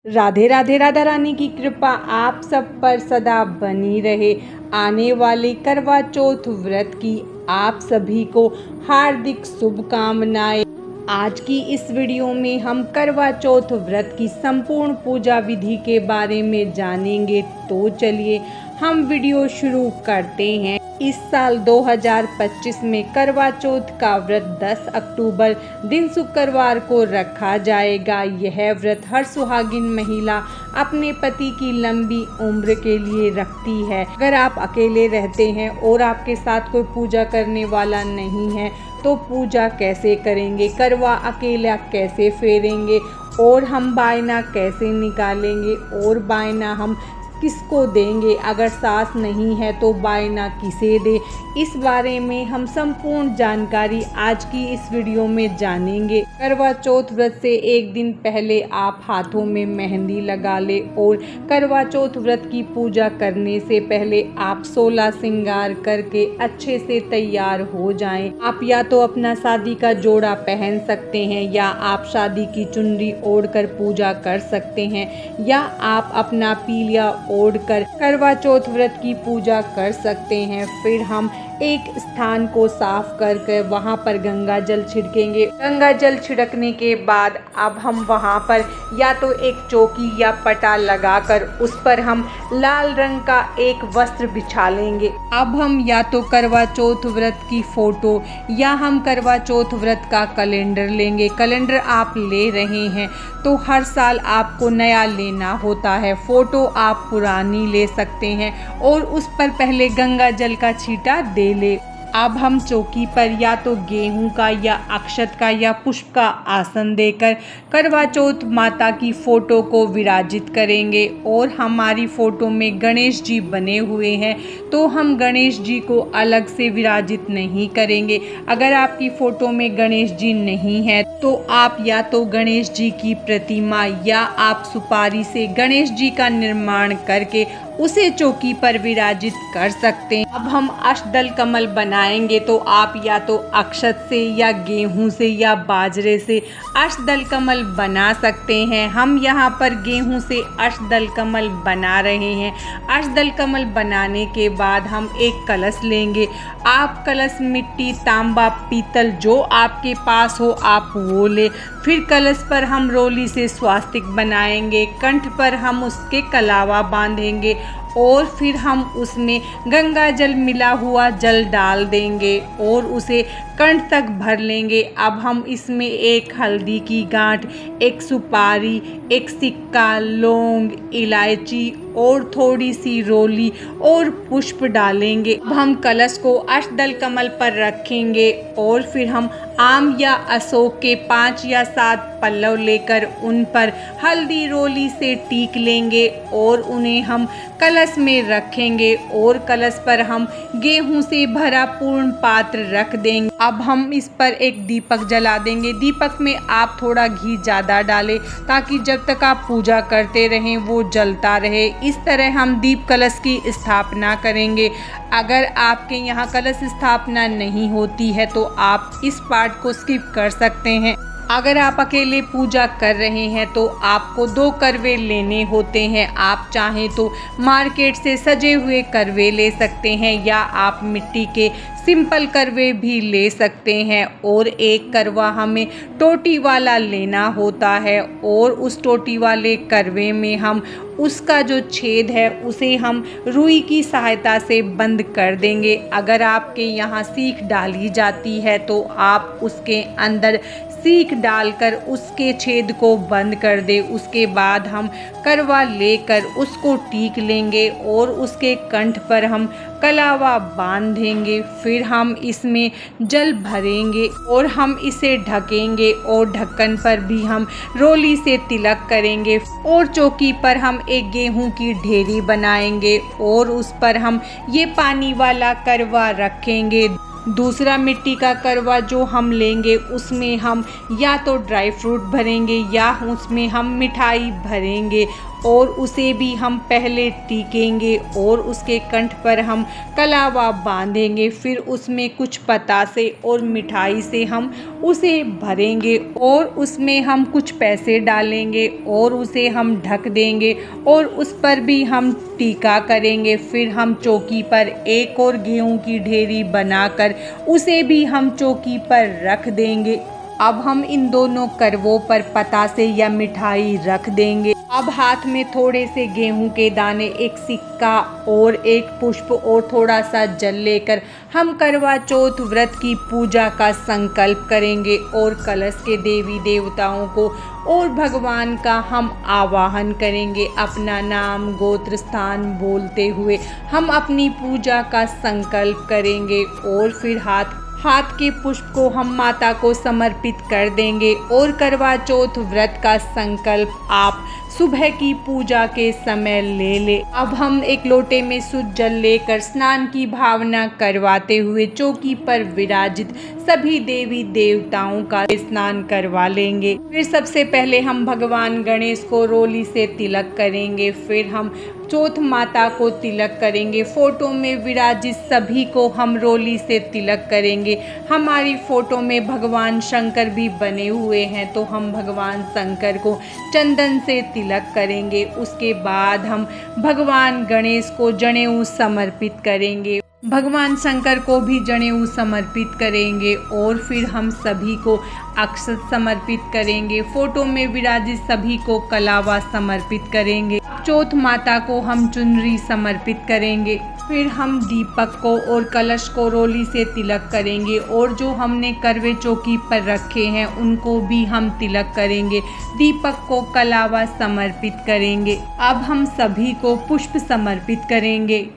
राधे राधे। राधा रानी की कृपा आप सब पर सदा बनी रहे। आने वाले करवा चौथ व्रत की आप सभी को हार्दिक शुभकामनाएं। आज की इस वीडियो में हम करवा चौथ व्रत की संपूर्ण पूजा विधि के बारे में जानेंगे। तो चलिए हम वीडियो शुरू करते हैं। इस साल 2025 में करवा चौथ का व्रत 10 अक्टूबर दिन शुक्रवार को रखा जाएगा। यह व्रत हर सुहागिन महिला अपने पति की लंबी उम्र के लिए रखती है। अगर आप अकेले रहते हैं और आपके साथ कोई पूजा करने वाला नहीं है तो पूजा कैसे करेंगे, करवा अकेला कैसे फेरेंगे और हम बायना कैसे निकालेंगे और बायना हम किसको देंगे, अगर सास नहीं है तो बायना किसे दे, इस बारे में हम संपूर्ण जानकारी आज की इस वीडियो में जानेंगे। करवा चौथ व्रत से एक दिन पहले आप हाथों में मेहंदी लगा ले और करवा चौथ व्रत की पूजा करने से पहले आप 16 श्रृंगार करके अच्छे से तैयार हो जाएं। आप या तो अपना शादी का जोड़ा पहन सकते हैं या आप शादी की चुनरी ओढ़कर पूजा कर सकते हैं या आप अपना पीलिया ओढ़कर करवा चौथ व्रत की पूजा कर सकते हैं। फिर हम एक स्थान को साफ करके वहां पर गंगा जल छिड़केंगे। गंगा जल छिड़कने के बाद अब हम वहां पर या तो एक चौकी या पटा लगाकर उस पर हम लाल रंग का एक वस्त्र बिछा लेंगे। अब हम या तो करवा चौथ व्रत की फोटो या हम करवा चौथ व्रत का कैलेंडर लेंगे। कैलेंडर आप ले रहे हैं तो हर साल आपको नया लेना होता है। फोटो आप पुरानी ले सकते हैं और उस पर पहले गंगा जल का छींटा दे ले। अब हम चौकी पर या तो गेहूं का या अक्षत का या पुष्प का आसन देकर करवा चौथ माता की फोटो को विराजित करेंगे और हमारी फोटो में गणेश जी बने हुए हैं तो हम गणेश जी को अलग से विराजित नहीं करेंगे। अगर आपकी फोटो में गणेश जी नहीं है तो आप या तो गणेश जी की प्रतिमा या आप सुपारी से गणेश जी का निर्माण करके उसे चौकी पर विराजित कर सकते हैं। अब हम अष्टदल कमल बनाएंगे तो आप या तो अक्षत से या गेहूं से या बाजरे से अष्टदल कमल बना सकते हैं। हम यहाँ पर गेहूं से अष्टदल कमल बना रहे हैं। अष्टदल कमल बनाने के बाद हम एक कलश लेंगे। आप कलश मिट्टी, तांबा, पीतल जो आपके पास हो आप वो ले। फिर कलश पर हम रोली से स्वास्तिक बनाएंगे। कंठ पर हम उसके कलावा बांधेंगे और फिर हम उसमें गंगा जल मिला हुआ जल डाल देंगे और उसे कंठ तक भर लेंगे। अब हम इसमें एक हल्दी की गांठ, एक सुपारी, एक सिक्का, लौंग, इलायची और थोड़ी सी रोली और पुष्प डालेंगे। अब हम कलश को अष्टदल कमल पर रखेंगे और फिर हम आम या अशोक के 5 या 7 पल्लव लेकर उन पर हल्दी रोली से टीक लेंगे और उन्हें हम कलश में रखेंगे और कलश पर हम गेहूं से भरा पूर्ण पात्र रख देंगे। अब हम इस पर एक दीपक जला देंगे। दीपक में आप थोड़ा घी ज़्यादा डालें ताकि जब तक आप पूजा करते रहें वो जलता रहे। इस तरह हम दीप कलश की स्थापना करेंगे। अगर आपके यहाँ कलश स्थापना नहीं होती है तो आप इस पार्ट को स्किप कर सकते हैं। अगर आप अकेले पूजा कर रहे हैं तो आपको 2 करवे लेने होते हैं। आप चाहें तो मार्केट से सजे हुए करवे ले सकते हैं या आप मिट्टी के सिंपल करवे भी ले सकते हैं और एक करवा हमें टोटी वाला लेना होता है और उस टोटी वाले करवे में हम उसका जो छेद है उसे हम रुई की सहायता से बंद कर देंगे। अगर आपके यहाँ सीख डाली जाती है तो आप उसके अंदर सीख डालकर उसके छेद को बंद कर दे। उसके बाद हम करवा लेकर उसको टीक लेंगे और उसके कंठ पर हम कलावा बांधेंगे। फिर हम इसमें जल भरेंगे और हम इसे ढकेंगे और ढक्कन पर भी हम रोली से तिलक करेंगे और चौकी पर हम एक गेहूं की ढेरी बनाएंगे और उस पर हम ये पानी वाला करवा रखेंगे। दूसरा मिट्टी का करवा जो हम लेंगे उसमें हम या तो ड्राई फ्रूट भरेंगे या उसमें हम मिठाई भरेंगे और उसे भी हम पहले टीकेंगे और उसके कंठ पर हम कलावा बांधेंगे। फिर उसमें कुछ पतासे और मिठाई से हम उसे भरेंगे और उसमें हम कुछ पैसे डालेंगे और उसे हम ढक देंगे और उस पर भी हम टीका करेंगे। फिर हम चौकी पर एक और गेहूं की ढेरी बनाकर उसे भी हम चौकी पर रख देंगे। अब हम इन दोनों करवों पर पतासे या मिठाई रख देंगे। अब हाथ में थोड़े से गेहूं के दाने, एक सिक्का और एक पुष्प और थोड़ा सा जल लेकर हम करवा चौथ व्रत की पूजा का संकल्प करेंगे और कलश के देवी देवताओं को और भगवान का हम आवाहन करेंगे। अपना नाम गोत्र स्थान बोलते हुए हम अपनी पूजा का संकल्प करेंगे और फिर हाथ के पुष्प को हम माता को समर्पित कर देंगे और करवा चौथ व्रत का संकल्प आप सुबह की पूजा के समय ले ले। अब हम एक लोटे में शुद्ध जल लेकर स्नान की भावना करवाते हुए चौकी पर विराजित सभी देवी देवताओं का स्नान करवा लेंगे। फिर सबसे पहले हम भगवान गणेश को रोली से तिलक करेंगे। फिर हम चौथ माता को तिलक करेंगे। फोटो में विराजित सभी को हम रोली से तिलक करेंगे। हमारी फोटो में भगवान शंकर भी बने हुए हैं तो हम भगवान शंकर को चंदन से तिलक करेंगे। उसके बाद हम भगवान गणेश को जनेऊ समर्पित करेंगे। भगवान शंकर को भी जनेऊ समर्पित करेंगे और फिर हम सभी को अक्षत समर्पित करेंगे। फोटो में विराजित सभी को कलावा समर्पित करेंगे। चौथ माता को हम चुनरी समर्पित करेंगे। फिर हम दीपक को और कलश को रोली से तिलक करेंगे और जो हमने करवे चौकी पर रखे हैं उनको भी हम तिलक करेंगे। दीपक को कलावा समर्पित करेंगे। अब हम सभी को पुष्प समर्पित करेंगे।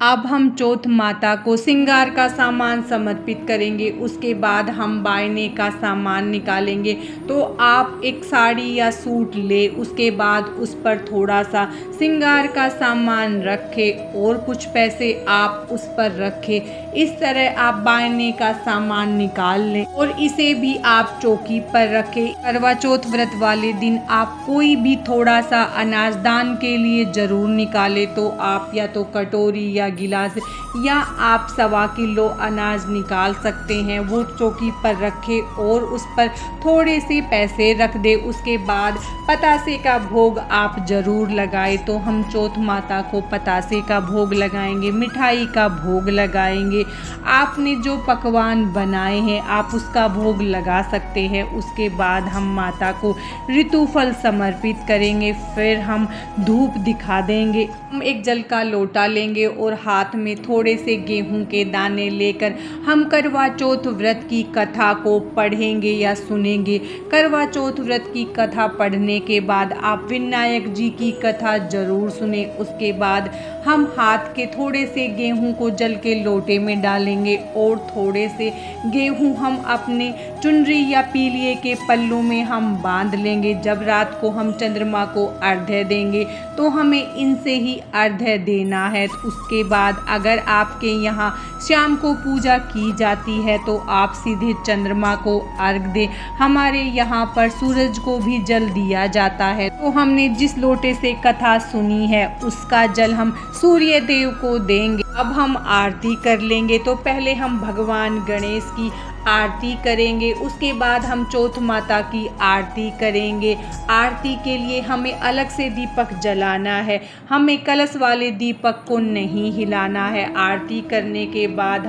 अब हम चौथ माता को श्रृंगार का सामान समर्पित करेंगे। उसके बाद हम बायने का सामान निकालेंगे। तो आप एक साड़ी या सूट ले, उसके बाद उस पर थोड़ा सा श्रृंगार का सामान रखें और कुछ पैसे आप उस पर रखें। इस तरह आप बायने का सामान निकाल लें और इसे भी आप चौकी पर रखें। करवा चौथ व्रत वाले दिन आप कोई भी थोड़ा सा अनाज दान के लिए ज़रूर निकालें। तो आप या तो कटोरी या गिलास या आप 1.25 किलो अनाज निकाल सकते हैं, वो चौकी पर रखें और उस पर थोड़े से पैसे रख दे। उसके बाद पतासे का भोग आप ज़रूर लगाएं। तो हम चौथ माता को पतासे का भोग लगाएंगे, मिठाई का भोग लगाएंगे। आपने जो पकवान बनाए हैं आप उसका भोग लगा सकते हैं। उसके बाद हम माता को ऋतुफल समर्पित करेंगे। फिर हम धूप दिखा देंगे। हम एक जल का लोटा लेंगे और हाथ में थोड़े से गेहूं के दाने लेकर हम करवा चौथ व्रत की कथा को पढ़ेंगे या सुनेंगे। करवा चौथ व्रत की कथा पढ़ने के बाद आप विनायक जी की कथा जरूर सुने। उसके बाद हम हाथ के थोड़े से गेहूं को जल के लोटे में डालेंगे और थोड़े से गेहूं हम अपने चुनरी या पीलिए के पल्लू में हम बांध लेंगे। जब रात को हम चंद्रमा को अर्घ्य देंगे तो हमें इनसे ही अर्घ्य देना है। उसके बाद अगर आपके यहाँ शाम को पूजा की जाती है तो आप सीधे चंद्रमा को अर्घ दें। हमारे यहाँ पर सूरज को भी जल दिया जाता है। तो हमने जिस लोटे से कथा सुनी है उसका जल हम सूर्य देव को देंगे। अब हम आरती कर लेंगे। तो पहले हम भगवान गणेश की आरती करेंगे। उसके बाद हम चौथ माता की आरती करेंगे। आरती के लिए हमें अलग से दीपक जलाना है, हमें कलश वाले दीपक को नहीं हिलाना है। आरती करने के बाद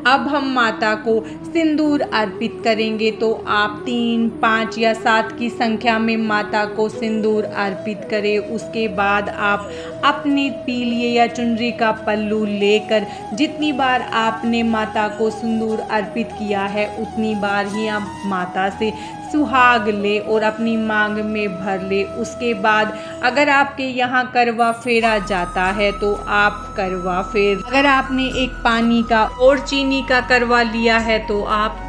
अब हम माता को सिंदूर अर्पित करेंगे। तो आप 3, 5 या 7 की संख्या में माता को सिंदूर अर्पित करें। उसके बाद आप अपनी पीलिए या चुनरी का पल्लू लेकर जितनी बार आपने माता को सिंदूर अर्पित किया है उतनी बार ही आप माता से सुहाग ले और अपनी मांग में भर ले। उसके बाद अगर आपके यहाँ करवा फेरा जाता है तो आप करवा फेर, अगर आपने एक पानी का और चीनी का करवा लिया है तो आप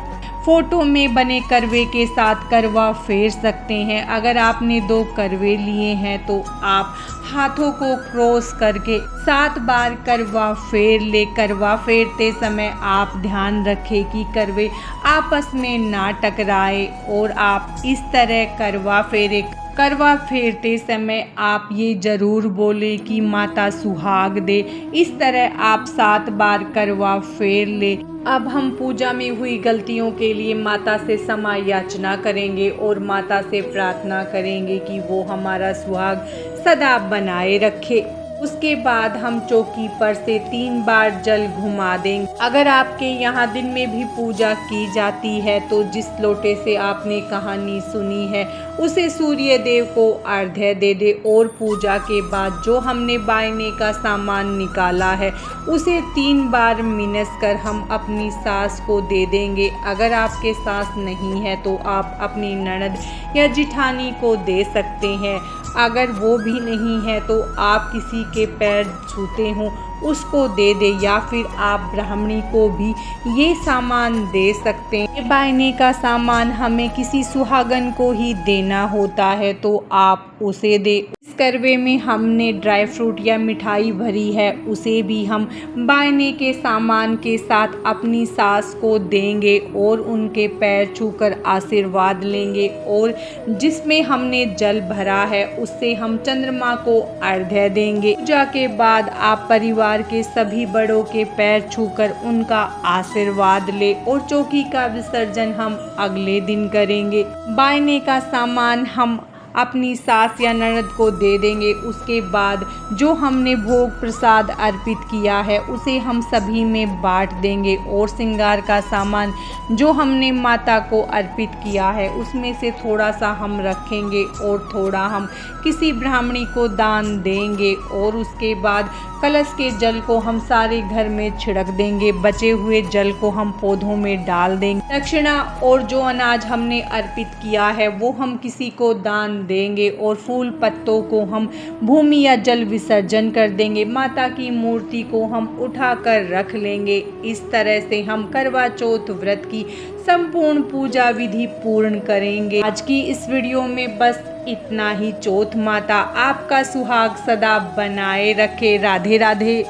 फोटो में बने करवे के साथ करवा फेर सकते हैं। अगर आपने 2 करवे लिए हैं तो आप हाथों को क्रॉस करके 7 बार करवा फेर ले। करवा फेरते समय आप ध्यान रखें कि करवे आपस में ना टकराए और आप इस तरह करवा फेरे करवा फेरते समय आप ये ज़रूर बोले कि माता सुहाग दे। इस तरह आप 7 बार करवा फेर ले। अब हम पूजा में हुई गलतियों के लिए माता से क्षमा याचना करेंगे और माता से प्रार्थना करेंगे कि वो हमारा सुहाग सदा बनाए रखे। उसके बाद हम चौकी पर से 3 बार जल घुमा देंगे। अगर आपके यहाँ दिन में भी पूजा की जाती है तो जिस लोटे से आपने कहानी सुनी है उसे सूर्य देव को अर्घ्य दे दे और पूजा के बाद जो हमने बायने का सामान निकाला है उसे 3 बार मिनस कर हम अपनी सास को दे देंगे। अगर आपके सास नहीं है तो आप अपनी ननद या जिठानी को दे सकते हैं। अगर वो भी नहीं है तो आप किसी के पैर छूते हों उसको दे दे या फिर आप ब्राह्मणी को भी ये सामान दे सकते हैं। ये बायने का सामान हमें किसी सुहागन को ही देना होता है तो आप उसे दे। इस करवे में हमने ड्राई फ्रूट या मिठाई भरी है उसे भी हम बायने के सामान के साथ अपनी सास को देंगे और उनके पैर छूकर आशीर्वाद लेंगे। और जिसमें हमने जल भरा है उससे हम चंद्रमा को अर्घ्य देंगे। पूजा के बाद आप परिवार के सभी बड़ों के पैर छूकर उनका आशीर्वाद ले और चौकी का विसर्जन हम अगले दिन करेंगे। बायने का सामान हम अपनी सास या ननद को दे देंगे। उसके बाद जो हमने भोग प्रसाद अर्पित किया है उसे हम सभी में बांट देंगे और श्रृंगार का सामान जो हमने माता को अर्पित किया है उसमें से थोड़ा सा हम रखेंगे और थोड़ा हम किसी ब्राह्मणी को दान देंगे। और उसके बाद कलश के जल को हम सारे घर में छिड़क देंगे। बचे हुए जल को हम पौधों में डाल देंगे। दक्षिणा और जो अनाज हमने अर्पित किया है वो हम किसी को दान देंगे और फूल पत्तों को हम भूमि या जल विसर्जन कर देंगे। माता की मूर्ति को हम उठाकर रख लेंगे। इस तरह से हम करवा चौथ व्रत की संपूर्ण पूजा विधि पूर्ण करेंगे। आज की इस वीडियो में बस इतना ही। चौथ माता आपका सुहाग सदा बनाए रखे। राधे राधे।